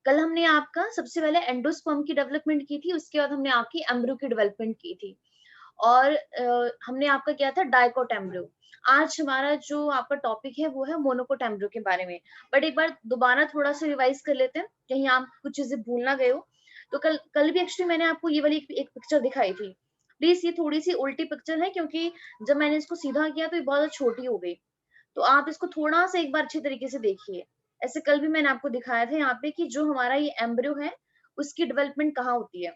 कल हमने आपका सबसे पहले एंडोस्पर्म की डेवलपमेंट की थी, उसके बाद हमने आपकी एम्ब्रियो की डेवलपमेंट की थी और हमने आपका किया था डाइकोट एम्ब्रियो। आज हमारा जो आपका टॉपिक है वो है मोनोकोट एम्ब्रियो के बारे में। बट एक बार दोबारा थोड़ा सा रिवाइज कर लेते हैं, कहीं आप कुछ चीजें भूल ना गए हो। तो कल कल भी एक्चुअली मैंने आपको ये वाली एक पिक्चर दिखाई थी। प्लीज ये थोड़ी सी उल्टी पिक्चर है, क्योंकि जब मैंने इसको सीधा किया तो ये बहुत ज्यादा छोटी हो गई। तो आप इसको थोड़ा सा एक बार अच्छे तरीके से देखिए। ऐसे कल भी मैंने आपको दिखाया था यहाँ पे कि जो हमारा ये एम्ब्रियो है उसकी डेवलपमेंट कहाँ होती है,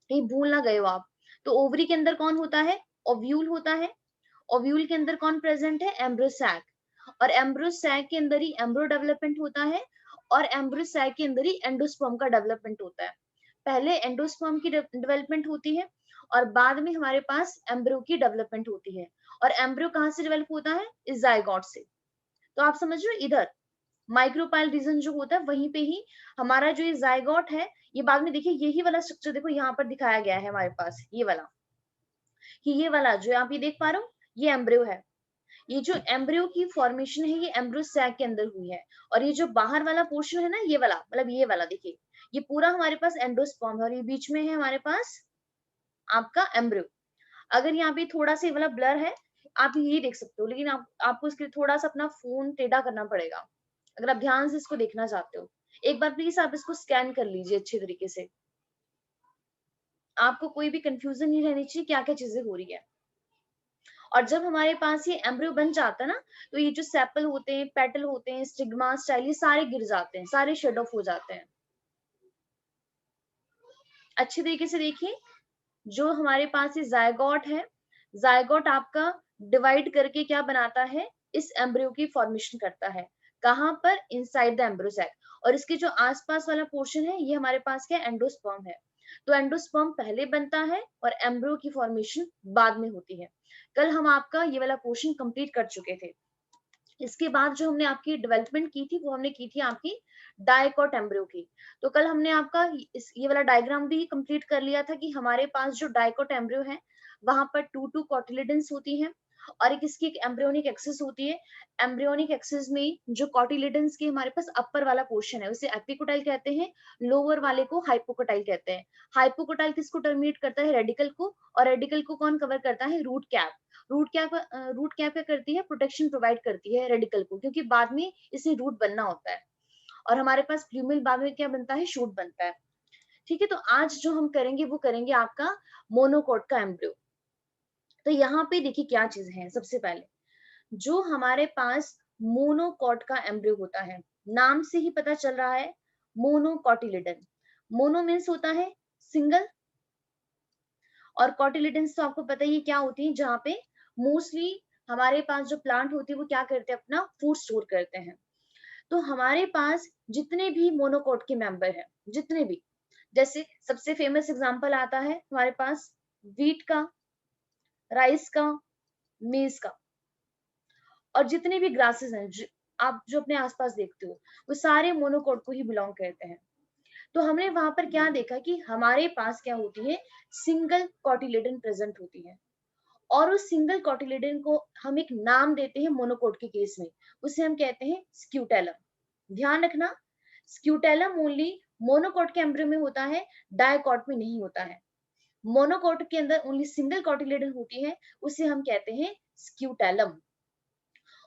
कहीं भूल ना गए हो आप। तो ओवरी के अंदर कौन होता है? ओव्यूल होता है। ओव्यूल के अंदर कौन प्रेजेंट है? Embryo sac. और एम्ब्रियो सैक के अंदर ही एम्ब्रियो डेवलपमेंट होता है और एम्ब्रियो सैक के अंदर ही एंडोस्पर्म का डेवलपमेंट होता है। पहले एंडोस्पर्म की डेवलपमेंट होती है और बाद में हमारे पास एम्ब्रियो की डेवलपमेंट होती है। और एम्ब्रियो कहाँ से डेवलप होता है? इस जायगोट से। तो आप समझ रहे हो, इधर माइक्रोपाइल रीजन जो होता है वहीं पे ही हमारा जो ये जायगोट है, ये बाद में देखिए यही वाला स्ट्रक्चर देखो यहाँ पर दिखाया गया है हमारे पास, ये वाला, कि ये वाला जो आप ये देख पा रहे हो ये एम्ब्रियो है। ये जो एम्ब्रियो की फॉर्मेशन है ये एम्ब्रियो सैक के अंदर हुई है। और ये जो बाहर वाला पोर्शन है ना, ये वाला, मतलब ये वाला देखिए, ये पूरा हमारे पास एंडोस्पर्म है और ये बीच में है हमारे पास आपका एम्ब्रियो। अगर यहाँ पे थोड़ा सा ये वाला ब्लर है, आप ये देख सकते हो, लेकिन आपको इसके लिए थोड़ा सा अपना फोन टेढ़ा करना पड़ेगा अगर आप ध्यान से इसको देखना चाहते हो। एक बार प्लीज आप इसको स्कैन कर लीजिए अच्छे तरीके से। आपको कोई भी कंफ्यूजन नहीं रहनी चाहिए क्या क्या चीजें हो रही है। और जब हमारे पास ये एम्ब्रियो बन जाता है ना, तो ये जो सेपल होते हैं, पेटल होते हैं, स्टिग्मा, स्टाइल, ये सारे गिर जाते हैं, सारे शेड ऑफ हो जाते हैं। अच्छे तरीके से देखिए, जो हमारे पास ये जायगोट है, जायगोट आपका डिवाइड करके क्या बनाता है? इस एम्ब्रियो की फॉर्मेशन करता है। कहां पर? Inside the embryo sac. और इसके जो आसपास वाला पोर्शन है ये हमारे पास क्या? एंडोस्पर्म है। तो एंडोस्पर्म पहले बनता है और एम्ब्रियो की फॉर्मेशन बाद में होती है। कल हम आपका ये वाला पोर्शन कंप्लीट कर चुके थे। इसके बाद जो हमने आपकी डेवलपमेंट की थी वो हमने की थी आपकी डाइकोट एम्ब्रियो की। तो कल हमने आपका ये वाला डायग्राम भी कंप्लीट कर लिया था कि हमारे पास जो डाइकोट एम्ब्रियो है वहां पर टू कॉटिलिडन्स होती हैं और एक इसकी एक एम्ब्रियोनिक एक्सिस होती है। एम्ब्रियोनिक एक्सिस में जो कॉटिलिडन्स की हमारे पास अपर वाला पोर्शन है उसे एपिकोटाइल कहते हैं, लोअर वाले को हाइपोकोटाइल कहते हैं। हाइपोकोटाइल किसको टर्मिनेट करता है? रेडिकल को। और रेडिकल को कौन कवर करता है? Root cap. रूट क्या क्या करती है? प्रोटेक्शन प्रोवाइड करती है रेडिकल को, क्योंकि बाद में इसे रूट बनना होता है। और हमारे पास प्लूमेल बाद में क्या बनता है? शूट बनता है। ठीक है, तो आज जो हम करेंगे वो करेंगे आपका मोनोकोट का एम्ब्रियो। तो यहाँ पे देखिए क्या चीज है। सबसे पहले जो हमारे पास मोनोकोट का एम्ब्रियो होता है, नाम से ही पता चल रहा है, मोनोकोटिलिडन। मोनो मीन्स होता है सिंगल, और कॉटिलिडन्स तो आपको पता ही क्या होती है, जहाँ पे मोस्टली हमारे पास जो प्लांट होती है वो क्या करते हैं? अपना फूड स्टोर करते हैं। तो हमारे पास जितने भी मोनोकोट के मेंबर हैं, जितने भी, जैसे सबसे फेमस एग्जांपल आता है हमारे पास वीट का, राइस का, मेज का, और जितने भी ग्रासेस हैं आप जो अपने आसपास देखते हो वो सारे मोनोकोट को ही बिलोंग करते हैं। तो हमने वहां पर क्या देखा कि हमारे पास क्या होती है? सिंगल कॉटिलेडन प्रेजेंट होती है। और उस सिंगल कॉटिलेडन को हम एक नाम देते हैं मोनोकोट के केस में, उसे हम कहते हैं स्क्यूटेलम। ध्यान रखना, स्क्यूटेलम ओनली मोनोकोट के एम्ब्रियो में होता है, डायकोट में नहीं होता है। मोनोकोट के अंदर ओनली सिंगल कॉटिलेडन होती है, उसे हम कहते हैं स्क्यूटेलम।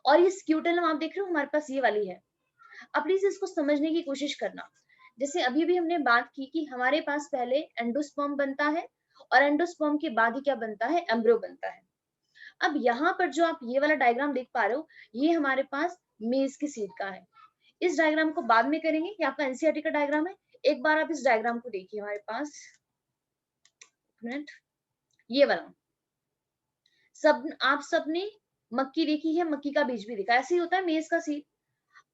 और ये स्क्यूटेलम आप देख रहे हो हमारे पास ये वाली है। अब प्लीज इसको समझने की कोशिश करना। जैसे अभी भी हमने बात की कि हमारे पास पहले एंडोस्पर्म बनता है और एंडोस्पर्म के बाद ही क्या बनता है? एम्ब्रियो बनता है। अब यहाँ पर जो आप ये वाला डायग्राम देख पा रहे हो ये हमारे पास मेज की सीड का है। इस डायग्राम को बाद में करेंगे, ये आपका एनसीईआरटी का डायग्राम है। एक बार आप इस डायग्राम को देखिए हमारे पास, मिनट, ये वाला। आप सबने मक्की देखी है, मक्की का बीज भी देखा, ऐसे ही होता है मेज का सीड।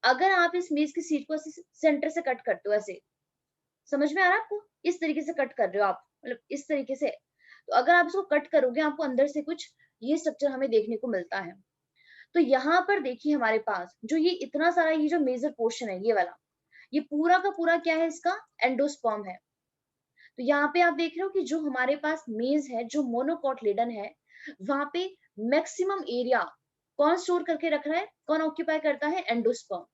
अगर आप इस मेज की सीड को सेंटर से कट करते हो, ऐसे, समझ में आ रहा है आपको? इस तरीके से कट कर रहे हो आप, मतलब इस तरीके से। तो अगर आप इसको कट करोगे आपको अंदर से कुछ ये स्ट्रक्चर हमें देखने को मिलता है। तो यहाँ पर देखिए हमारे पास जो ये इतना सारा ये जो मेजर पोर्शन है ये वाला, ये पूरा का पूरा क्या है? इसका एंडोस्पर्म है। तो यहाँ पे आप देख रहे हो कि जो हमारे पास मेज है, जो मोनोकोटिलेडन है, वहां पे मैक्सिमम एरिया कौन स्टोर करके रख रहा है? कौन ऑक्यूपाई करता है? एंडोस्पर्म।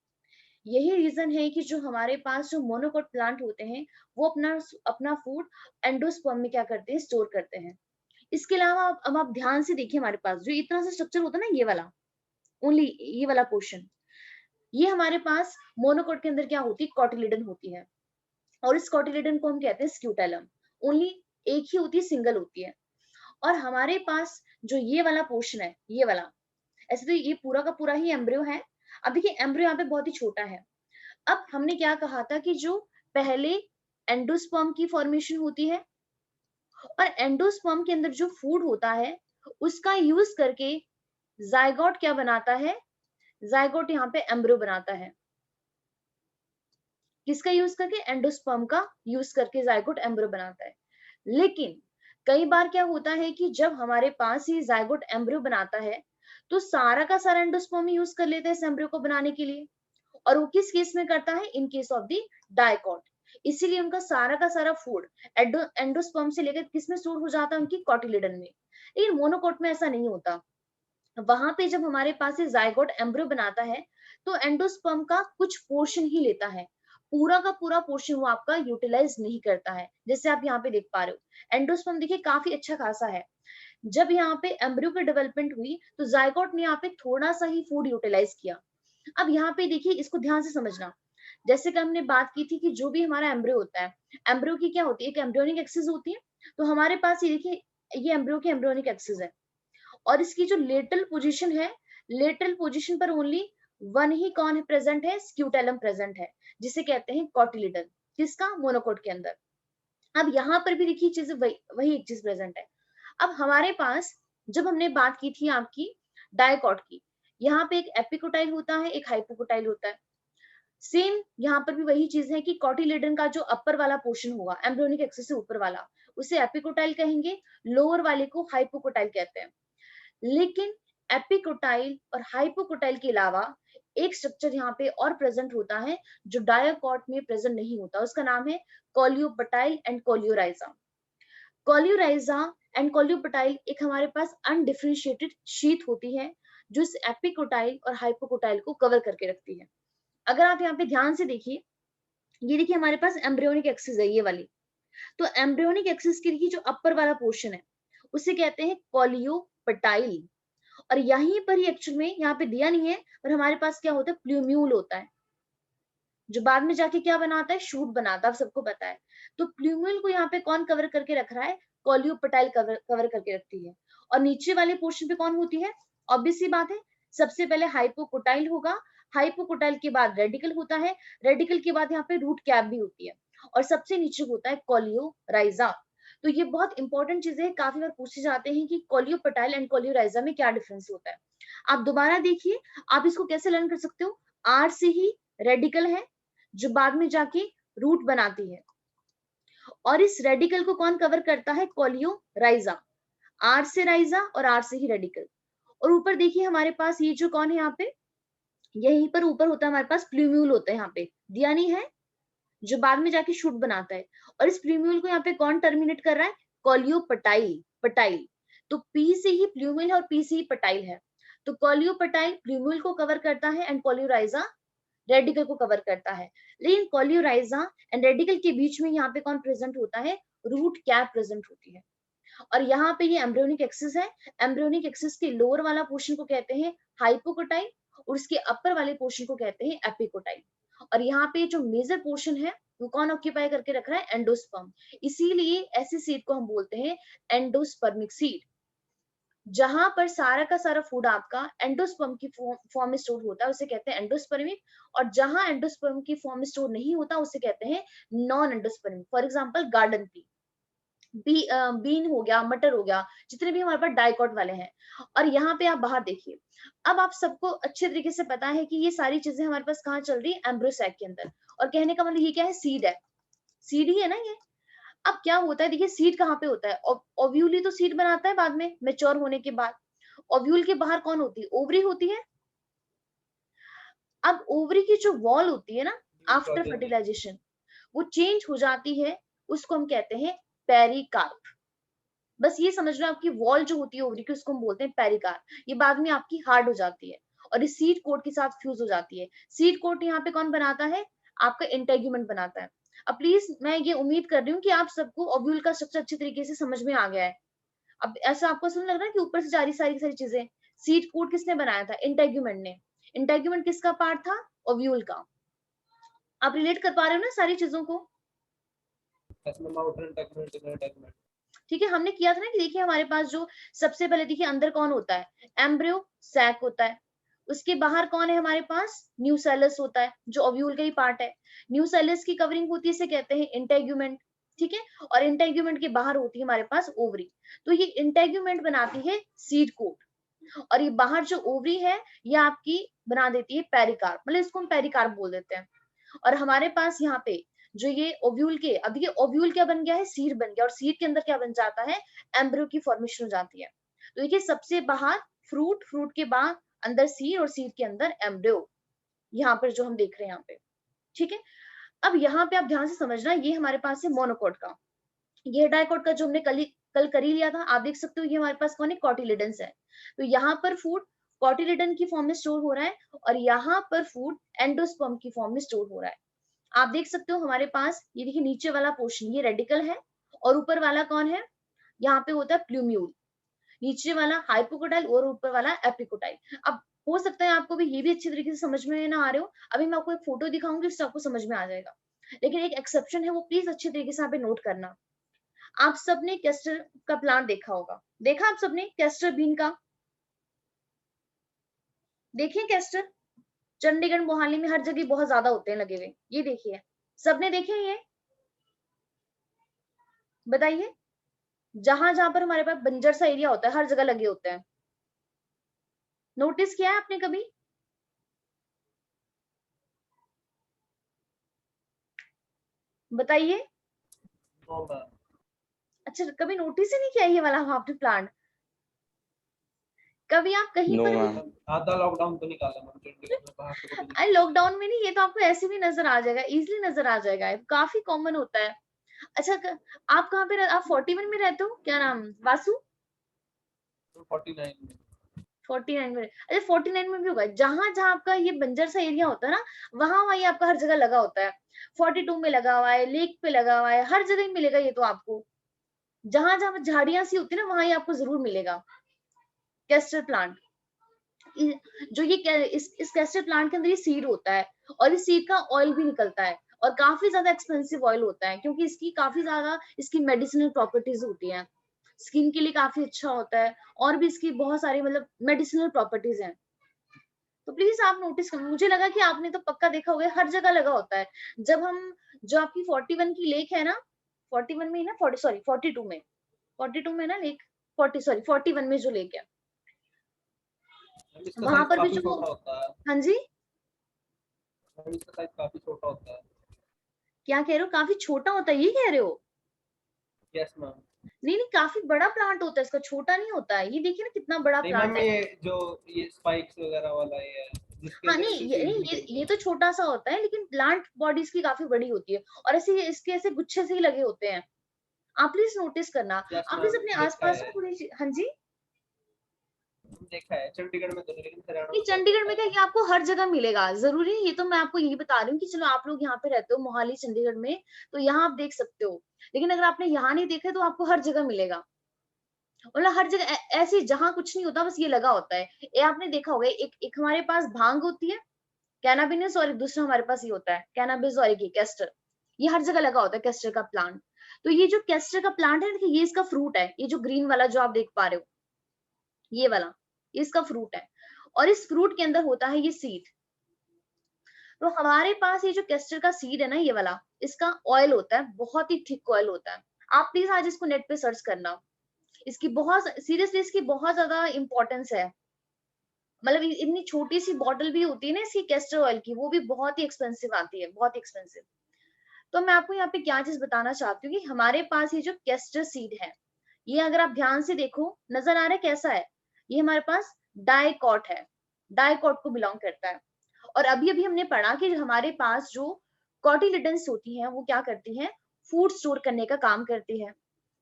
यही रीजन है कि जो हमारे पास जो मोनोकोट प्लांट होते हैं वो अपना अपना फूड एंडोस्पर्म में क्या करते हैं, स्टोर करते हैं। इसके अलावा अब आप ध्यान से देखिए, हमारे पास जो इतना सा स्ट्रक्चर होता है ना, ये वाला, ओनली ये वाला पोर्शन, ये हमारे पास मोनोकोट के अंदर क्या होती है, कॉटिलिडन होती है। और इस कॉटिलिडन को हम कहते हैं स्क्यूटेलम। ओनली एक ही होती है, सिंगल होती है। और हमारे पास जो ये वाला पोर्शन है, ये वाला, ऐसे तो ये पूरा का पूरा ही एम्ब्रियो है। अब देखिए एम्ब्रियो यहाँ पे बहुत ही छोटा है। अब हमने क्या कहा था कि जो पहले एंडोस्पर्म की फॉर्मेशन होती है और एंडोस्पर्म के अंदर जो फूड होता है उसका यूज करके जायगोट क्या बनाता है, जायगोट यहाँ पे एम्ब्रियो बनाता है। किसका यूज करके, एंडोस्पर्म का यूज करके जायगोट एम्ब्रियो बनाता है। लेकिन कई बार क्या होता है कि जब हमारे पास ही जायगोट एम्ब्रियो बनाता है तो सारा का सारा एंडोस्पर्म यूज कर लेता है इस एम्ब्रियो को बनाने के लिए। और वो किस केस में करता है, in case of the dicot. इसीलिए उनका सारा का सारा फूड एंडोस्पर्म से लेकर किस में स्टोर हो जाता है, उनकी कॉटिलिडन में। लेकिन मोनोकोट में ऐसा नहीं होता। वहां पे जब हमारे पास ये जायगोट एम्ब्रियो बनाता है तो एंडोस्पर्म का कुछ पोर्शन ही लेता है, पूरा का पूरा पोर्शन वो आपका यूटिलाइज नहीं करता है। जैसे आप यहाँ पे देख पा रहे हो, एंडोस्पर्म देखिए काफी अच्छा खासा है। जब यहाँ पे एम्ब्रियो की डेवलपमेंट हुई तो जायगोट ने यहाँ पे थोड़ा सा ही फूड यूटिलाइज किया। अब यहाँ पे देखिए, इसको ध्यान से समझना। जैसे कि हमने बात की थी कि जो भी हमारा एम्ब्रियो होता है, एम्ब्रियो की क्या होती है, एक एम्ब्रियोनिक एक्सिस होती है। तो हमारे पास ये देखिए, ये एम्ब्रियो की एम्ब्रियोनिक एक्सिस है। और इसकी जो लेटरल पोजीशन है, लेटरल पोजीशन पर ओनली वन ही कौन है प्रेजेंट है, स्क्यूटेलम प्रेजेंट है, जिसे कहते हैं कॉटिलिडन। किसका, मोनोकोट के अंदर। अब यहाँ पर भी देखिए चीज वही एक चीज प्रेजेंट है। अब हमारे पास जब हमने बात की थी आपकी डायकॉट की, यहाँ पे एक एपिकोटाइल होता है, एक हाइपोकोटाइल होता है। सेम यहाँ पर भी वही चीज है कि कॉटिलिडन का जो अपर वाला पोर्शन होगा एम्ब्रियोनिक एक्सिस से ऊपर वाला, उसे एपिकोटाइल कहेंगे, लोअर वाले को हाइपोकोटाइल कहते हैं। लेकिन एपिकोटाइल और हाइपोकोटाइल के अलावा एक स्ट्रक्चर यहाँ पे और प्रेजेंट होता है जो डायकॉट में प्रेजेंट नहीं होता, उसका नाम है कॉलियोपटाइल एंड कॉलियोराइजा। कॉलियोराइजा एंड कॉलियोपटाइल एक हमारे पास अनडिफरेंशिएटेड शीथ होती है जो इस एपिकोटाइल और हाइपोकोटाइल को कवर करके रखती है। अगर आप यहाँ पे ध्यान से देखिए, ये देखिए हमारे पास एम्ब्रियोनिक एक्सिस है ये वाली। तो एम्ब्रियोनिक एक्सिस की देखिए जो अपर वाला पोर्शन है उसे कहते हैं कॉलियोपटाइल। और यहीं पर ही एक्चुअल में यहाँ पे दिया नहीं है, पर हमारे पास क्या होता है, प्लूम्यूल होता है, जो बाद में जाके क्या बनाता है, शूट बनाता है, आप सबको पता है। तो प्लूम्यूल को यहाँ पे कौन कवर करके रख रहा है, कॉलियोपटाइल कवर करके रखती है। और नीचे वाले पोर्शन पे कौन होती है, ऑब्वियस सी बात है, सबसे पहले हाइपोकोटाइल होगा, हाइपोकोटाइल के बाद रेडिकल होता है, रेडिकल के बाद यहाँ पे रूट कैप भी होती है, और सबसे नीचे होता है कॉलियोराइजा। तो ये बहुत इंपॉर्टेंट चीजें हैं, काफी बार पूछे जाते हैं कि कॉलियोपटाइल एंड कॉलियोराइजा में क्या डिफरेंस होता है। आप दोबारा देखिए, आप इसको कैसे लर्न कर सकते हो, आर से ही रेडिकल है जो बाद में जाके रूट बनाती है, और इस रेडिकल को कौन कवर करता है, कॉलियोराइजा। आर से राइजा और आर से ही रेडिकल। और ऊपर देखिए हमारे पास ये जो कौन है यहाँ पे, यहीं पर ऊपर होता है हमारे पास प्लूम्यूल होता है, यहाँ पे दिया नहीं है, जो बाद में जाके शूट बनाता है। और इस प्लूम्यूल को यहाँ पे कौन टर्मिनेट कर रहा है, कॉलियोपटाइल, पटाइल। तो पी से ही प्लूम्यूल है और पी से ही पटाइल है। तो कॉलियोपटाइल प्लूम्यूल को कवर करता है एंड कॉलियोराइजा रेडिकल को कवर करता है। लेकिन कॉलियोराइजा एंड रेडिकल के बीच में यहाँ पे कौन प्रेजेंट होता है, रूट कैप प्रेजेंट होती है। और यहाँ पे ये एम्ब्रियोनिक एक्सिस है, एम्ब्रियोनिक एक्सिस के लोअर वाला पोर्शन को कहते हैं हाइपोकोटाइल और उसके अपर वाले पोर्शन को कहते हैं एपिकोटाइल। और यहाँ पे जो मेजर पोर्शन है वो कौन ऑक्यूपाई करके रख रहा है, एंडोस्पर्म। इसीलिए ऐसे सीड को हम बोलते हैं एंडोस्पर्मिक सीड। जहां पर सारा का सारा फूड आपका एंडोस्पर्म की फॉर्म में स्टोर होता है उसे कहते हैं एंडोस्पर्मिक, और जहां एंडोस्पर्म की फॉर्म में स्टोर नहीं होता उसे कहते हैं non endospermic. For example garden pea, bean हो गया, मटर हो गया, जितने भी हमारे पास डाइकॉट वाले हैं। और यहाँ पे आप बाहर देखिए, अब आप सबको अच्छे तरीके से पता है कि ये सारी चीजें हमारे पास कहाँ चल रही है, एम्ब्रोसैक के अंदर। और कहने का मतलब ये क्या है, सीड है, सीड ही है ना ये। अब क्या होता है, देखिए सीड कहाँ पे होता है, ओव्यूल ही तो सीड बनाता है बाद में मेच्योर होने के बाद। ओव्यूल के बाहर कौन होती है, ओवरी होती है। अब ओवरी की जो वॉल होती है ना, आफ्टर फर्टिलाइजेशन वो चेंज हो जाती है, उसको हम कहते हैं पेरिकार्प। बस ये समझ लो, आपकी वॉल जो होती है ओवरी की उसको हम बोलते हैं पेरिकार्प। ये बाद में आपकी हार्ड हो जाती है। और इस सीड कोट के साथ फ्यूज हो जाती है। सीड कोट यहाँ पे कौन बनाता है? आपका इंटेग्यूमेंट बनाता है। अब प्लीज मैं ये उम्मीद कर रही हूँ कि आप सबको ओव्यूल का स्ट्रक्चर अच्छी तरीके से समझ में आ गया है। अब ऐसा आपको सुन लग रहा है कि ऊपर से जा रही सारी सारी चीजें, सीड कोट किसने बनाया था? इंटेग्यूमेंट ने। इंटेग्यूमेंट किसका पार्ट था? ओव्यूल का। आप रिलेट कर पा रहे हो ना सारी चीजों को? ठीक है, हमने किया था ना कि देखिए हमारे पास जो सबसे पहले देखिए अंदर कौन होता है? एम्ब्रियो सैक होता है। उसके बाहर कौन है हमारे पास? न्यूसेलस होता है, जो ओव्यूल का ही पार्ट है। न्यूसेलस की कवरिंग होती है, इसे कहते हैं इंटेग्यूमेंट। ठीक है, और इंटेग्यूमेंट के बाहर होती है हमारे पास ओवरी। तो ये इंटेग्यूमेंट बनाती है सीड कोट, और ये बाहर जो ओवरी है ये आपकी बना देती है पेरिकार्प, मतलब इसको हम पेरिकार्प बोल देते हैं। और हमारे पास यहाँ पे जो ये ओव्यूल के, अब ये ओव्यूल क्या बन गया है? सीड बन गया, और सीड के अंदर क्या बन जाता है? एम्ब्रियो की फॉर्मेशन हो जाती है। तो देखिए सबसे बाहर फ्रूट, फ्रूट के बाद अंदर सीड, और सीड के अंदर एम्ब्रियो, यहाँ पर जो हम देख रहे हैं यहाँ पे। ठीक है, अब यहाँ पे आप ध्यान से समझना, ये हमारे पास है मोनोकोट का, ये डाइकोट का जो हमने कल कर ही लिया था। आप देख सकते हो ये हमारे पास कौन है? कॉटिलिडन्स है। तो यहाँ पर फूड कॉटिलिडन की फॉर्म में स्टोर हो रहा है, और यहाँ पर फूड एंडोस्पर्म की फॉर्म में स्टोर हो रहा है। आप देख सकते हो हमारे पास ये देखिए नीचे वाला पोर्शन ये रेडिकल है, और ऊपर वाला कौन है? यहाँ पे होता है प्लूम्यूल। नीचे वाला हाइपोकोटाइल और ऊपर वाला एपिकोटाइल। अब हो सकता है आपको भी ये भी अच्छी तरीके से समझ में ना आ रहे हो, अभी मैं आपको एक फोटो दिखाऊंगी उससे आपको समझ में आ जाएगा। लेकिन एक एक्सेप्शन है, वो प्लीज अच्छी तरीके से यहाँ पे नोट करना। आप सबने कैस्टर का प्लांट देखा होगा, देखा आप सबने कैस्टर बीन का? देखिए कैस्टर चंडीगढ़ मोहाली में हर जगह बहुत ज्यादा होते हैं लगे हुए, ये देखिए सबने देखे ये? बताइए, जहां जहां पर हमारे पास बंजर सा एरिया होता है हर जगह लगे होते हैं। नोटिस किया है आपने कभी? बताइए। अच्छा, कभी नोटिस ही नहीं किया ये वाला आपने प्लांट? कभी आप कहीं नो पर भी? मैम। आधा लॉकडाउन तो निकाला मैम चंडीगढ़ में, बाहर तो कभी अरे लॉकडाउन में नहीं, ये तो आपको ऐसे भी नजर आ जाएगा, इजिली नजर आ जाएगा, ये काफी कॉमन होता है। अच्छा आप कहाँ पे आप 41 में रहते हो? क्या नाम? वासु? 49 में। 49 में? अच्छा 49 में भी होगा, जहां जहां आपका ये बंजर सा एरिया होता है ना, वहां वहां ये आपका हर जगह लगा होता है। 42 में लगा हुआ है, लेक पे लगा हुआ है, हर जगह ही मिलेगा ये तो आपको। जहां जहां झाड़ियां सी होती है ना, वहां ये आपको जरूर मिलेगा कैस्टर प्लांट। जो ये इस कैस्टर प्लांट के अंदर ये सीड होता है, और इस सीड का ऑयल भी निकलता है, और काफी ज्यादा एक्सपेंसिव ऑयल होता है, क्योंकि इसकी काफी ज्यादा इसकी मेडिसिनल प्रॉपर्टीज होती हैं, स्किन के लिए काफी अच्छा होता है, और भी इसकी बहुत सारी मतलब मेडिसिनल प्रॉपर्टीज हैं। तो प्लीज आप नोटिस करो, मुझे लगा कि आपने तो पक्का देखा होगा, हर जगह लगा होता है। जब हम जो आपकी 41 की लेक है ना, 41 में ही ना, 40 सॉरी 42 में, 42 में ना लेक, 40 सॉरी 41 में जो लेक है इसका वहां साइज पर भी काफी जो, छोटा होता है। हाँ जी इसका साइज काफी छोटा होता है। क्या कह रहे हो? काफी छोटा होता है ये कह रहे हो? Yes ma'am. नहीं नहीं, काफी बड़ा प्लांट होता है इसका, छोटा नहीं होता है। ये देखिए ना कितना बड़ा नहीं प्लांट मैम, है। ये जो ये स्पाइक्स वगैरह वाला ये है जिसके हाँ अंदर नहीं, इसके ये सीड्स नहीं, निकलते ये हैं। तो छोटा सा होता है, लेकिन प्लांट बॉडी इसकी काफी बड़ी होती है, और ऐसे इसके ऐसे गुच्छे से ही लगे होते हैं। आप प्लीज नोटिस करना। यस आप प्लीज मैम, अपने देखा आसपास है। ना थोड़ी हाँ जी। देखा है चंडीगढ़ में तो नहीं, लेकिन हरियाणा ये में बहुत चंडीगढ़ होता में क्या, है। ये आपको हर जगह मिलेगा, जरूरी नहीं, ये तो मैं आपको यही बता रही हूँ कि चलो आप लोग यहाँ पे रहते हो मोहाली चंडीगढ़ में, तो यहाँ आप देख सकते हो। लेकिन अगर आपने यहाँ नहीं देखा तो आपको हर जगह मिलेगा, मतलब हर जगह ऐसे जहां कुछ नहीं होता बस ये लगा होता है। ये आपने देखा होगा, एक हमारे पास भांग होती है कैनाबिनस, और एक दूसरा हमारे पास ये होता है कैनाबिस, और एक कैस्टर। ये हर जगह लगा होता है कैस्टर का प्लांट। तो ये जो कैस्टर का प्लांट है, ये इसका फ्रूट है, ये जो ग्रीन वाला जो आप देख पा रहे हो, ये वाला, ये इसका फ्रूट है, और इस फ्रूट के अंदर होता है ये सीड। तो हमारे पास ये जो कैस्टर का सीड है ना, ये वाला, इसका ऑयल होता है, बहुत ही थिक ऑयल होता है। आप प्लीज आज इसको नेट पे सर्च करना, इसकी बहुत सीरियसली इसकी बहुत ज्यादा इंपॉर्टेंस है। मतलब इतनी छोटी सी बॉटल भी होती है ना इसकी कैस्टर ऑयल की, वो भी बहुत ही एक्सपेंसिव आती है, बहुत एक्सपेंसिव। तो मैं आपको यहाँ पे क्या चीज बताना चाहती हूँ कि हमारे पास ये जो कैस्टर सीड है, ये अगर आप ध्यान से देखो नजर आ रहा है कैसा है? ये हमारे पास डाइकॉट है, डाइकॉट को बिलोंग करता है। और अभी अभी हमने पढ़ा कि हमारे पास जो कॉटिलिडन्स होती हैं वो क्या करती हैं? फूड स्टोर करने का काम करती है।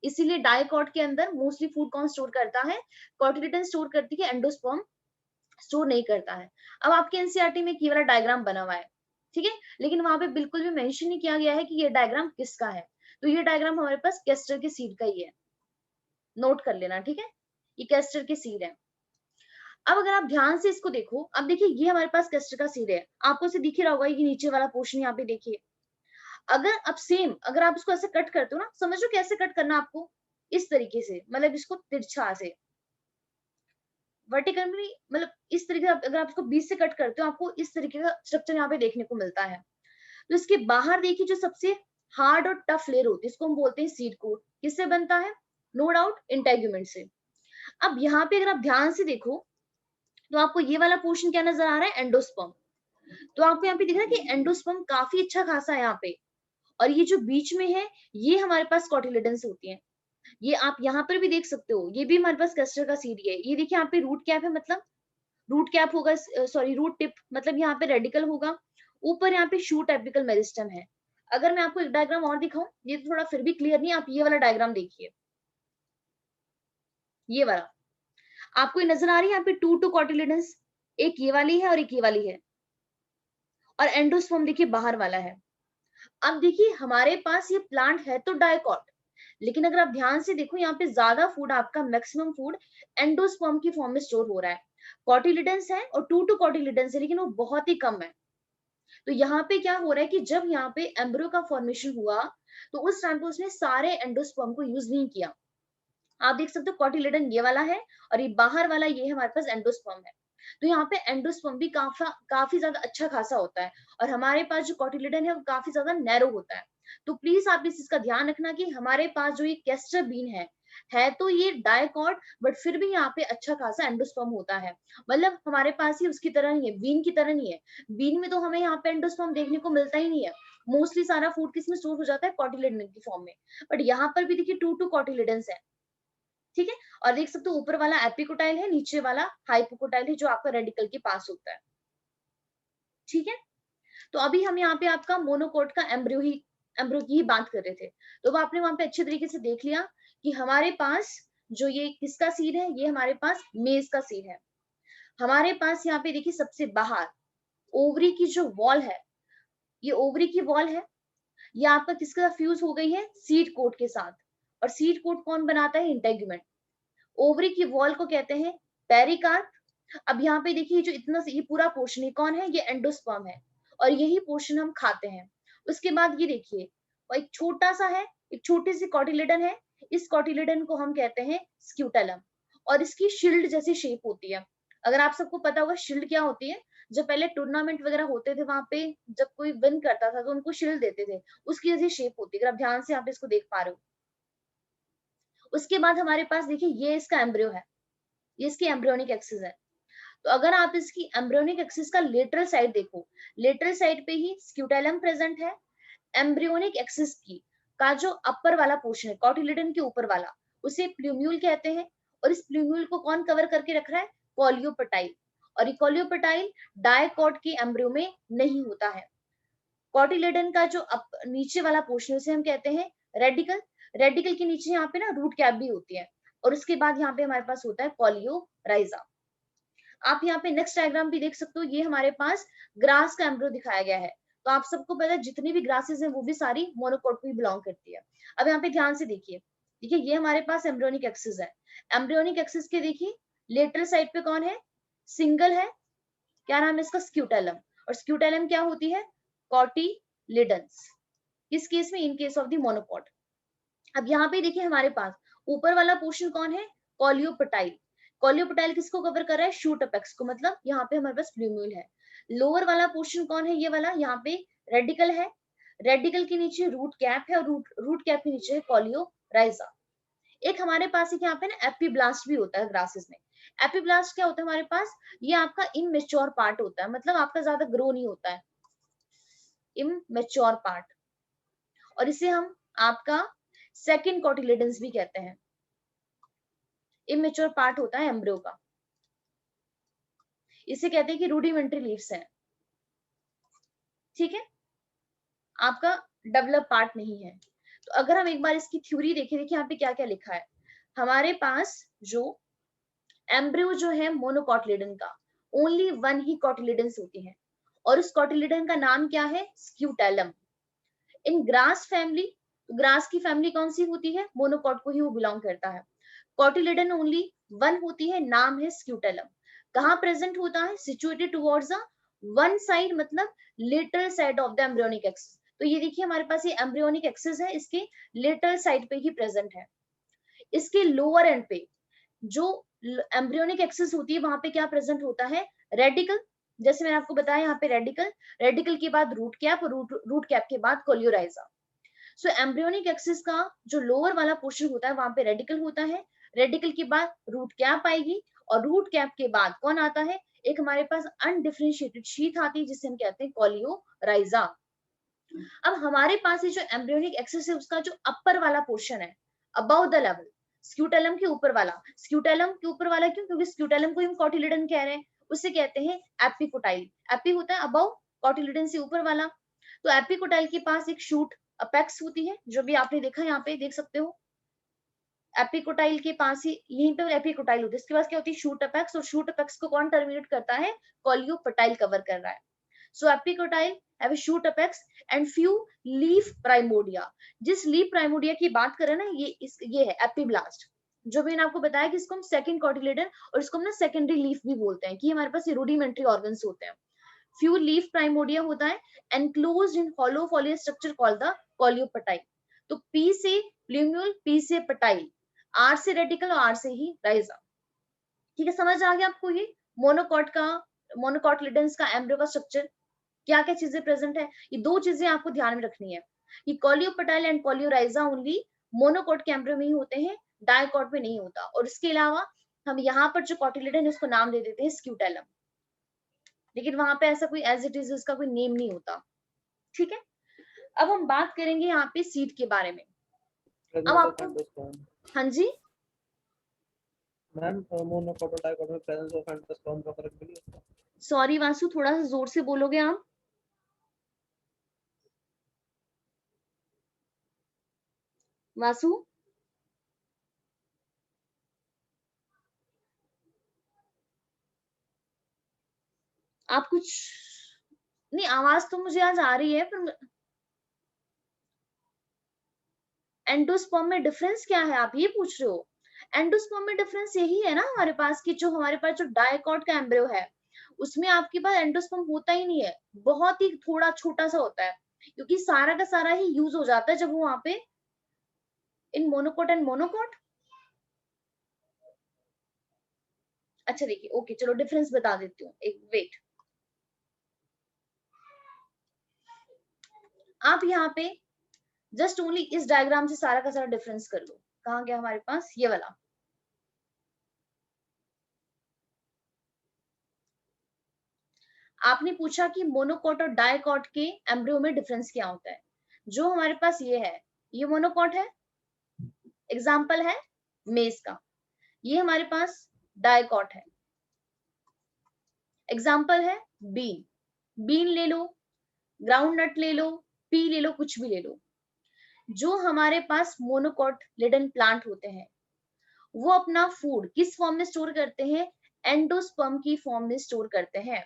इसीलिए डाइकॉट के अंदर मोस्टली फूड कौन स्टोर करता है? कॉटिलिडन स्टोर करती है एंडोस्पर्म, स्टोर नहीं करता है। अब आपके एनसीईआरटी में ये वाला डायग्राम बना हुआ है, ठीक है, लेकिन वहां पे बिल्कुल भी मेंशन नहीं किया गया है कि ये डायग्राम किसका है। तो ये डायग्राम हमारे पास कैस्टर के सीड का ही है, नोट कर लेना, ठीक है, ये कैस्टर के सीड है। अब अगर आप ध्यान से इसको देखो, अब देखिए ये हमारे पास कैस्टर का सीड है, आपको से दिख ही रहा होगा ये नीचे वाला पोर्शन यहाँ पे देखिए। अगर आप सेम अगर आप इसको ऐसे कट करते हो ना, समझ लो कैसे कट करना आपको, इस तरीके से, मतलब इसको तिरछा से वर्टिकली, मतलब इस तरीके से अगर आप इसको बीच से कट करते हो, आपको इस तरीके का स्ट्रक्चर यहाँ पे देखने को मिलता है। तो इसके बाहर देखिए जो सबसे हार्ड और टफ लेयर होती है, इसको हम बोलते हैं सीड कोट। किससे बनता है? नो डाउट इंटेगुमेंट से। अब यहाँ पे अगर आप ध्यान से देखो तो आपको ये वाला पोर्शन क्या नजर आ रहा है? एंडोस्पर्म। तो आपको यहाँ पे दिख रहा है कि एंडोस्पर्म काफी अच्छा खासा है यहाँ पे, और ये जो बीच में है ये हमारे पास कॉटिलेडन्स होती है। ये आप यहाँ पर भी देख सकते हो, ये भी हमारे पास कैस्टर का सीड है। ये देखिए यहाँ पे रूट कैप है, मतलब रूट कैप होगा, सॉरी रूट टिप, मतलब यहाँ पे रेडिकल होगा, ऊपर यहाँ पे शूट एपिकल मेरिस्टम है। अगर मैं आपको एक डायग्राम और दिखाऊं, ये तो थोड़ा फिर भी क्लियर नहीं, आप ये वाला डायग्राम देखिए, ये वाला आपको ये नजर आ रही है यहाँ पे टू कॉटिलेडन्स, एक ये वाली है और एक ये वाली है, और एंडोस्पर्म देखिए बाहर वाला है। अब देखिए हमारे पास ये प्लांट है तो डायकॉट, लेकिन अगर आप ध्यान से देखो यहाँ पे ज्यादा फूड, आपका मैक्सिमम फूड एंडोस्पर्म की फॉर्म में स्टोर हो रहा है। कॉटिलिडन्स है और टू कॉटिलिडन्स है, लेकिन वो बहुत ही कम है। तो यहाँ पे क्या हो रहा है कि जब यहाँ पे एम्ब्रियो का फॉर्मेशन हुआ तो उस टाइम पे उसने सारे एंडोस्पर्म को यूज नहीं किया। आप देख सकते हो कॉटिलिडन ये वाला है और ये बाहर वाला ये हमारे पास एंडोस्पर्म है। तो यहाँ पे एंडोस्पर्म भी काफी ज्यादा अच्छा खासा होता है, और हमारे पास जो कॉटिलिडन है वो काफी ज्यादा नैरो होता है। तो प्लीज आप इस चीज का ध्यान रखना कि हमारे पास जो ये कैस्टर बीन है तो ये डायकॉट, बट फिर भी यहाँ पे अच्छा खासा एंडोस्पर्म होता है। मतलब हमारे पास ही उसकी तरह नहीं है, बीन की तरह नहीं है। बीन में तो हमें यहाँ पे एंडोस्पर्म देखने को मिलता ही नहीं है, मोस्टली सारा फूड किसमें स्टोर हो जाता है? कॉटिलिडन की फॉर्म में। बट यहाँ पर भी देखिए टू कॉटिलिडन्स है, ठीक है, और देख सकते हो ऊपर वाला एपिकोटाइल है, नीचे वाला हाइपोकोटाइल है, जो आपका रेडिकल के पास होता है, ठीक है। तो अभी हम यहाँ पे आपका मोनोकोट का एम्ब्रियो की ही बात कर रहे थे। तो वो आपने वहां पे अच्छे तरीके से देख लिया कि हमारे पास जो ये किसका सीड है, ये हमारे पास मेज का सीड है। हमारे पास यहाँ पे देखिए सबसे बाहर ओवरी की जो वॉल है, ये ओवरी की वॉल है, ये आपका किसके साथ फ्यूज हो गई है? सीड कोट के साथ। और सीड कोट कौन बनाता है? इंटेगुमेंट। ओवरी की वॉल को कहते हैं पेरिकार्प। अब यहाँ पे देखिए जो इतना ये पूरा पोर्शन है कौन है? ये एंडोस्पर्म है, और यही पोर्शन हम खाते हैं। उसके बाद ये देखिए और एक छोटा सा है, एक छोटी सी कॉटिलिडन है, इस कॉटिलिडन को हम कहते हैं स्क्यूटेलम, और इसकी शील्ड जैसी शेप होती है। अगर आप सबको पता होगा शील्ड क्या होती है, जब पहले टूर्नामेंट वगैरह होते थे वहां पे जब कोई विन करता था तो उनको शील्ड देते थे, उसकी जैसी शेप होती है। अगर आप ध्यान से यहाँ पे इसको देख पा रहे हो। उसके बाद हमारे पास देखिए ये इसका एम्ब्रियो है, ये इसकी एम्ब्रियोनिक एक्सिस है। तो अगर आप इसकी एम्ब्रियोनिक एक्सिस का लेटरल साइड देखो, लेटरल साइड पे ही स्क्यूटेलम प्रेजेंट है। एम्ब्रियोनिक एक्सिस की का जो अपर वाला पोर्शन है कॉटिलिडन के ऊपर वाला, उसे प्लूम्यूल कहते हैं। और इस प्लूम्यूल को कौन कवर करके रख रहा है? कॉलियोपेटाइल। और ये कॉलियोपेटाइल डायकॉट के एम्ब्रियो में नहीं होता है। कॉटिलिडन का जो नीचे वाला पोर्शन उसे हम कहते हैं रेडिकल। रेडिकल के नीचे यहाँ पे ना रूट कैप भी होती है, और उसके बाद यहाँ पे हमारे पास होता है कॉलियोराइजा। आप यहाँ पे नेक्स्ट डायग्राम भी देख सकते हो, ये हमारे पास ग्रास का एम्ब्रियो दिखाया गया है। तो आप सबको पता है जितनी भी ग्रासेस हैं वो भी सारी मोनोकोट में बिलोंग करती है। अब यहाँ पे ध्यान से देखिए, देखिए ये हमारे पास एम्ब्रियोनिक एक्सिस है। एम्ब्रियोनिक एक्सिस के देखिए लेटरल साइड पे कौन है? सिंगल है, क्या नाम है इसका? स्क्यूटेलम। और स्क्यूटेलम क्या होती है? कॉटिलिडन्स। किस केस में? In case of the monocot. अब यहाँ पे देखिए हमारे पास ऊपर वाला पोर्शन कौन है? कॉलियोपेटाइल। कॉलियोपेटाइल किसको कवर कर रहा है? शूट अपेक्स को, मतलब यहाँ पे हमारे पास प्लूम्यूल है। लोअर वाला पोर्शन कौन है? ये वाला, यहाँ पे रेडिकल है। रेडिकल के नीचे रूट कैप है, और रूट कैप के नीचे है कॉलियोराइजा। एक हमारे पास एक यहाँ पे ना एपीब्लास्ट भी होता है ग्रासेस में। एपीब्लास्ट क्या होता है हमारे पास? ये आपका इमेच्योर पार्ट होता है, मतलब आपका ज्यादा ग्रो नहीं होता है, इमेच्योर पार्ट। और इसे हम आपका सेकंड कॉटिलिडन्स भी कहते हैं। इमेच्योर पार्ट होता है एम्ब्रियो का, इसे कहते हैं कि रूडिमेंट्री लीव्स हैं, ठीक है, आपका डेवलप पार्ट नहीं है। तो अगर हम एक बार इसकी थ्योरी देखें, देखिए यहाँ पे क्या क्या लिखा है। हमारे पास जो एम्ब्रियो जो है मोनोकॉटिलिडन का, ओनली वन ही कॉटिलिडन्स होती है, और उस कॉटिलिडन का नाम क्या है? स्क्यूटेलम। इन ग्रास फैमिली, ग्रास की फैमिली कौन सी होती है? मोनोकॉट को ही वो बिलोंग करता है। कॉटिलिडन ओनली वन होती है, नाम है स्क्यूटेलम। कहाँ प्रेजेंट होता है? Situated towards the one side, मतलब lateral side of the embryonic axis. तो ये देखिए हमारे पास ये एम्ब्रियोनिक एक्सिस है, इसके लेटरल साइड पे ही प्रेजेंट है। इसके लोअर एंड पे जो एम्ब्रियोनिक एक्सिस होती है वहां पे क्या प्रेजेंट होता है? रेडिकल। जैसे मैंने आपको बताया यहाँ पे रेडिकल, रेडिकल के बाद रूट कैप, रूट कैप के बाद कोलियोराइजा। सो एम्ब्रियोनिक एक्सिस का जो लोअर वाला पोर्शन होता है वहां पे रेडिकल होता है, रेडिकल के बाद रूट कैप आएगी, और रूट कैप के बाद कौन आता है? एक हमारे पास अनडिफरेंशिएटेड शीथ आती है जिसे हम कहते हैं कोलियोराइजा। अब हमारे पास ये जो एम्ब्रियोनिक एक्सिस है उसका जो अपर वाला पोर्शन है, अबव द लेवल, स्क्यूटेलम के ऊपर वाला। स्क्यूटेलम के ऊपर वाला क्यों? क्योंकि स्क्यूटेलम को हम कॉटिलिडन कह रहे हैं, उसे कहते हैं एपिकोटाइल। एपी होता है अबव, कॉटिलिडन से ऊपर वाला। तो एपिकोटाइल के पास एक शूट अपेक्स होती है, जो भी आपने देखा यहाँ पे देख सकते हो। एपिकोटाइल के पास ही, यहीं पे एपिकोटाइल होती है, इसके पास क्या होती है? Shoot apex. और शूट अपेक्स को कौन टर्मिनेट करता है? कोलियोपटाइल कवर कर रहा है। So epicotyl have a shoot apex and few leaf primordia। जिस लीफ प्राइमोडिया की बात करें ना, ये है एपिब्लास्ट। जो मैंने आपको बताया कि इसको हम सेकंड कॉटिलिडन और इसको हम ना सेकेंडरी लीफ भी बोलते हैं, कि हमारे पास रूडिमेंट्री ऑर्गन्स होते हैं। फ्यू लीफ प्राइमोडिया होता है, enclosed in hollow foliar structure called the coleoptile. तो पी से प्ल्यूम्यूल, पी से पटाइल, आर से रेडिकल और आर से ही राइजा। ठीक है, समझ आ गया आपको ये मोनोकॉट का, मोनोकॉटिलिडन्स का एम्ब्रियो का स्ट्रक्चर, क्या क्या चीजें प्रेजेंट है? ये दो चीजें आपको ध्यान में रखनी है कि कोलियोपटाइल एंड कोलियोराइजा ओनली मोनोकॉट के एम्ब्रियो में ही होते हैं, डायकॉट में नहीं होता। और इसके अलावा हम यहाँ पर जो कॉटिलिडन है उसको नाम दे देते हैं स्क्यूटेलम, लेकिन वहां पे ऐसा कोई एज इट इज उसका कोई नेम नहीं होता। ठीक है, अब हम बात करेंगे यहाँ पे सीड के बारे में। अब आपको, हाँ जी मैम, मोनोकॉट और डाइकॉट में प्रेजेंस ऑफ एंडोस्पर्म का फर्क भी नहीं होता? सॉरी वासु, थोड़ा सा जोर से बोलोगे आप? वासु आप कुछ नहीं, आवाज तो मुझे आज आ रही है, पर एंडोस्पर्म में डिफरेंस क्या है आप ये पूछ रहे हो? एंडोस्पर्म में डिफरेंस यही है ना हमारे पास कि जो हमारे पास जो डायकॉट का एम्ब्रियो है उसमें आपके पास एंडोस्पर्म होता ही नहीं है, बहुत ही थोड़ा छोटा सा होता है, क्योंकि सारा का सारा ही यूज हो जाता है जब वो वहां पे इन मोनोकॉट एंड मोनोकॉट। अच्छा देखिए, ओके चलो डिफरेंस बता देती हूँ, एक वेट। आप यहाँ पे जस्ट ओनली इस डायग्राम से सारा का सारा डिफरेंस कर लो। कहाँ गया हमारे पास ये वाला? आपने पूछा कि मोनोकॉट और डायकॉट के एम्ब्रियो में डिफरेंस क्या होता है। जो हमारे पास ये है, ये मोनोकॉट है, एग्जाम्पल है मेज का। ये हमारे पास डायकॉट है, एग्जाम्पल है बीन। बीन ले लो, ग्राउंड नट ले लो, पी ले लो, कुछ भी ले लो। जो हमारे पास मोनोकॉट लिडन प्लांट होते हैं वो अपना फूड किस फॉर्म में स्टोर करते हैं? एंडोस्पर्म की फॉर्म में स्टोर करते हैं।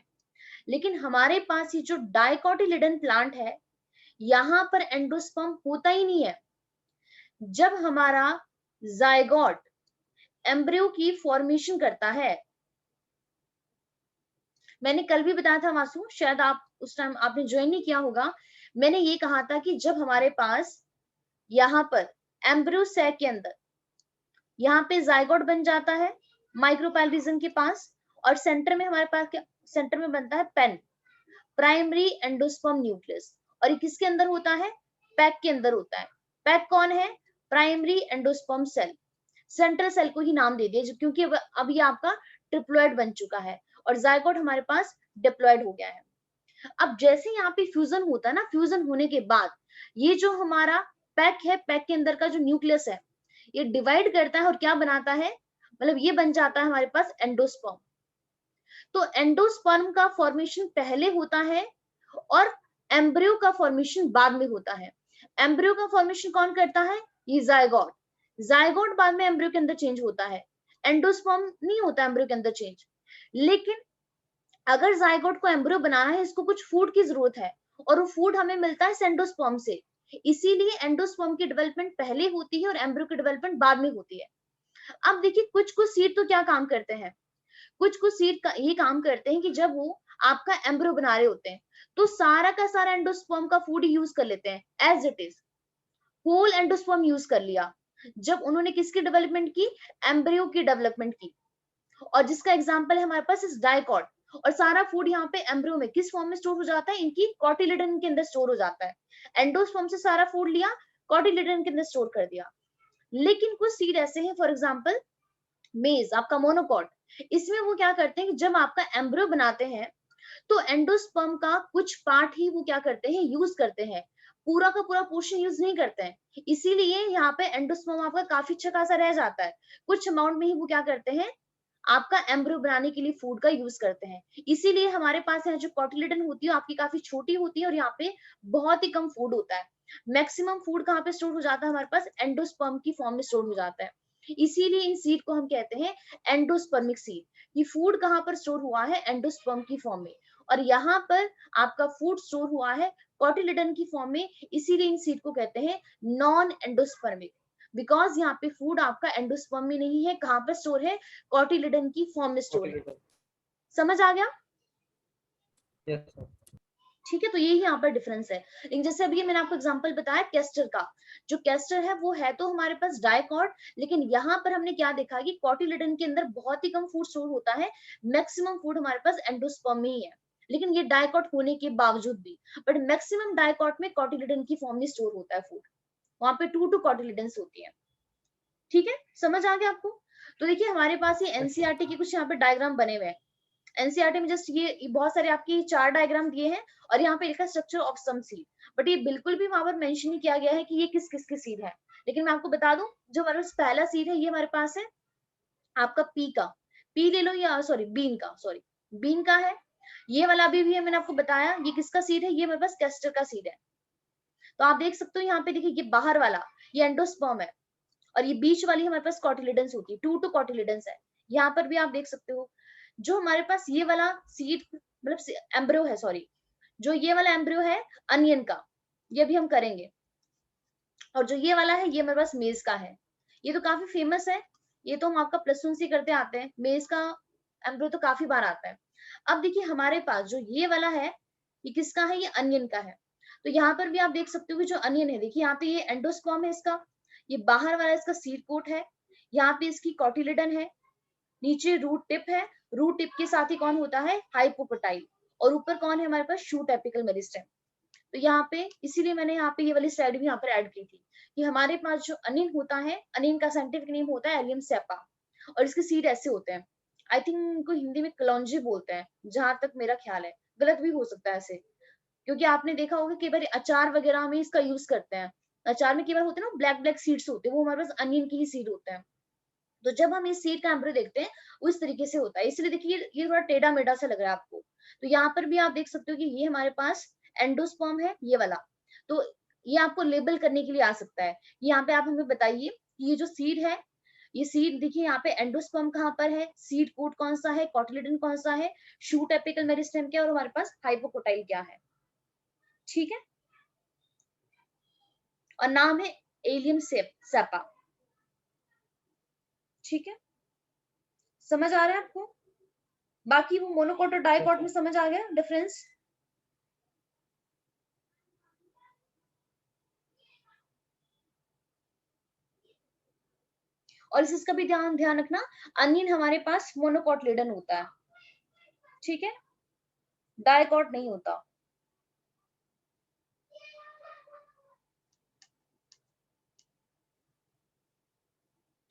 लेकिन हमारे पास ये जो डाइकोटिलिडन प्लांट है यहाँ पर एंडोस्पर्म होता ही नहीं है। जब हमारा जायगोट एम्ब्रियो की फॉर्मेशन करता है, मैंने कल भी बताया था वासु, शायद आप उस टाइम आपने ज्वाइन नहीं किया होगा, मैंने ये कहा था कि जब हमारे पास यहाँ पर एम्ब्रियो सैक के अंदर यहाँ पे जायगोट बन जाता है माइक्रोपाइल रीजन के पास, और सेंटर में हमारे पास क्या, सेंटर में बनता है पेन, प्राइमरी एंडोस्पर्म न्यूक्लियस। और ये किसके अंदर होता है? पैक के अंदर होता है। पैक कौन है? Primary endosperm cell. Central cell को ही नाम दे दिया क्योंकि अब ये आपका ट्रिप्लोइड बन चुका है और जायगोट हमारे पास डिप्लॉयड हो गया है। अब जैसे यहाँ पे फ्यूजन होता है ना, फ्यूजन होने के बाद ये जो हमारा पैक है, पैक के अंदर का जो न्यूक्लियस है ये डिवाइड करता है और क्या बनाता है, मतलब ये बन जाता है हमारे पास एंडोस्पर्म। तो एंडोस्पर्म का फॉर्मेशन पहले होता है और एम्ब्रियो का फॉर्मेशन बाद में होता है। एम्ब्रियो का फॉर्मेशन कौन करता है? ये जायगोट। जायगोट बाद में एम्ब्रियो के अंदर चेंज होता है, एंडोस्पर्म नहीं होता एम्ब्रियो के अंदर चेंज। लेकिन अगर जायगोट को एम्ब्रियो बनाना है, इसको कुछ फूड की जरूरत है और वो फूड हमें मिलता है एंडोस्पर्म से, इसीलिए एंडोस्पर्म की डेवलपमेंट पहले होती है और एम्ब्रियो की डेवलपमेंट बाद में होती है। अब देखिए कुछ कुछ सीड तो क्या काम करते हैं, कुछ कुछ सीड का ये काम करते हैं कि जब वो आपका एम्ब्रियो बना रहे होते हैं तो सारा का सारा एंडोस्पर्म का फूड यूज कर लेते हैं as it is, whole endosperm use कर लिया। जब उन्होंने किसकी डेवलपमेंट की, एम्ब्रियो की डेवलपमेंट की। और जिसका एग्जांपल है हमारे पास इस डाइकॉट, और सारा फूड यहाँ पे एम्ब्रियो में किस फॉर्म में स्टोर हो जाता है, इनकी कॉटिलिडन के अंदर स्टोर हो जाता है। एंडोस्पर्म से सारा फूड लिया, कॉटिलिडन के अंदर स्टोर कर दिया। लेकिन कुछ सीड ऐसे हैं, फॉर एग्जांपल मेज आपका मोनोकॉट, इसमें वो क्या करते हैं कि जब आपका एम्ब्रियो बनाते हैं तो एंडोस्पर्म का कुछ पार्ट ही वो क्या करते हैं, यूज करते हैं, पूरा का पूरा पोर्शन यूज नहीं करते हैं। इसीलिए यहाँ पे एंडोस्पर्म आपका काफी अच्छा खासा रह जाता है, कुछ अमाउंट में ही वो क्या करते हैं, आपका एम्ब्रियो बनाने के लिए फूड का यूज करते हैं। इसीलिए हमारे पास यहाँ जो कॉटिलिडन होती है आपकी काफी छोटी होती है और यहाँ पे बहुत ही कम फूड होता है। मैक्सिमम फूड कहाँ पे स्टोर हो जाता है, हमारे पास एंडोस्पर्म की फॉर्म में स्टोर हो जाता है। इसीलिए इन सीड को हम कहते हैं एंडोस्पर्मिक सीड। ये फूड कहाँ पर स्टोर हुआ है, एंडोस्पर्म की फॉर्म में, और यहाँ पर आपका फूड स्टोर हुआ है कॉटिलिडन की फॉर्म में। इसीलिए इन सीड को कहते हैं नॉन एंडोस्पर्मिक, बिकॉज यहाँ पे फूड आपका एंडोस्पर्म में नहीं है, कहाँ पर स्टोर है, कॉटिलिडन की फॉर्म में स्टोर है। समझ आ गया? yes, ठीक है, तो यही यहाँ पर डिफरेंस है। लेकिन जैसे अभी मैंने आपको एग्जांपल बताया कैस्टर का, जो कैस्टर है वो है तो हमारे पास डाइकॉट, लेकिन यहाँ पर हमने क्या देखा कि कॉटिलिडन के अंदर बहुत ही कम फूड स्टोर होता है, मैक्सिमम फूड हमारे पास एंडोस्पर्म में ही है, लेकिन ये डाइकॉट होने के बावजूद भी, बट मैक्सिमम डाइकॉट में कॉटिलिडन की फॉर्म में स्टोर होता है फूड, वहां पे 2 कॉटिलिडन्स होती है। ठीक है, समझ आ गया आपको? तो देखिए हमारे पास ये एनसीईआरटी के कुछ यहाँ पे डायग्राम बने हुए हैं। एनसीईआरटी में जस्ट ये बहुत सारे आपकी 4 डायग्राम दिए हैं और यहाँ पे लिखा structure of some seed, but ये बिल्कुल भी वहां पर मेंशन नहीं किया गया है कि ये किस किस के सीड है। लेकिन मैं आपको बता दूं, जो हमारे पास पहला सीड है ये हमारे पास है आपका पी का, पी ले लो, या सॉरी बीन का, सॉरी बीन का है। ये वाला भी है, मैंने आपको बताया ये किसका सीड है, ये मेरे पास कैस्टर का सीड है। तो आप देख सकते हो यहाँ पे देखिए ये बाहर वाला ये एंडोस्पर्म है और ये बीच वाली हमारे पास कॉटिलिडन्स होती है, 2 कॉटिलिडन्स है। यहाँ पर भी आप देख सकते हो जो हमारे पास ये वाला सीड मतलब एम्ब्रियो है, सॉरी जो ये वाला एम्ब्रियो है अनियन का, ये भी हम करेंगे। और जो ये वाला है ये हमारे पास मेज का है, ये तो काफी फेमस है, ये तो हम आपका +1 से करते आते हैं, मेज का एम्ब्रियो तो काफी बार आता है। अब देखिए हमारे पास जो ये वाला है ये किसका है, ये अनियन का है। तो यहाँ पर भी आप देख सकते हो कि जो अनियन है, देखिए यहाँ पे ये एंडोस्पर्म है इसका, ये बाहर वाला इसका सीड कोट है, यहाँ पे इसकी कॉटिलिडन है, नीचे रूट टिप है, रूट टिप के साथ ही कौन होता है, हाइपोपोटाइल, और ऊपर कौन है हमारे पास, शूट एपिकल मेरिस्टेम। तो यहाँ पे इसीलिए मैंने यहाँ पे ये वाली स्लाइड भी यहाँ पर ऐड की थी कि हमारे पास जो अनियन होता है, अनियन का साइंटिफिक नेम होता है एलियम सेपा, और इसके सीड ऐसे होते हैं, आई थिंक इनको हिंदी में कलौंजी बोलते हैं जहां तक मेरा ख्याल है, गलत भी हो सकता है ऐसे, क्योंकि आपने देखा होगा कई बार अचार वगैरह में इसका यूज करते हैं, अचार में कई बार होते हैं ना ब्लैक ब्लैक सीड्स होते हैं, वो हमारे पास अनियन की ही सीड होते हैं। तो जब हम इस सीड का एम्ब्रियो देखते हैं उस तरीके से होता है, इसलिए देखिए ये थोड़ा टेढ़ा मेढ़ा सा लग रहा है आपको। तो यहाँ पर भी आप देख सकते हो कि ये हमारे पास एंडोस्पर्म है ये वाला, तो ये आपको लेबल करने के लिए आ सकता है। यहाँ पे आप हमें बताइए कि ये जो सीड है, ये सीड देखिए यहाँ पे एंडोस्पर्म कहाँ पर है, सीड कोट कौन सा है, कॉटिलिडन कौन सा है, शूट एपिकल मेरिस्टेम क्या, और हमारे पास हाइपोकोटाइल क्या है। ठीक है, और नाम है एलियम सेपा। ठीक है, समझ आ रहा है आपको? बाकी वो मोनोकोट और डाइकोट में समझ आ गया डिफरेंस? और इसका भी ध्यान रखना, अनियन हमारे पास मोनोकोटलिडन होता है, ठीक है, डाइकोट नहीं होता।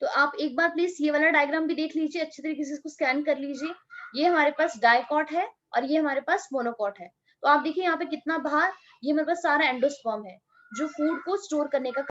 तो आप एक बार प्लीज ये वाला डायग्राम भी देख लीजिए, अच्छे तरीके से इसको स्कैन कर लीजिए। ये हमारे पास डाइकोट है और ये हमारे पास मोनोकोट है। तो आप देखिए यहाँ पे कितना बाहर, ये हमारे पास सारा एंडोस्पर्म है जो फूड को स्टोर करने का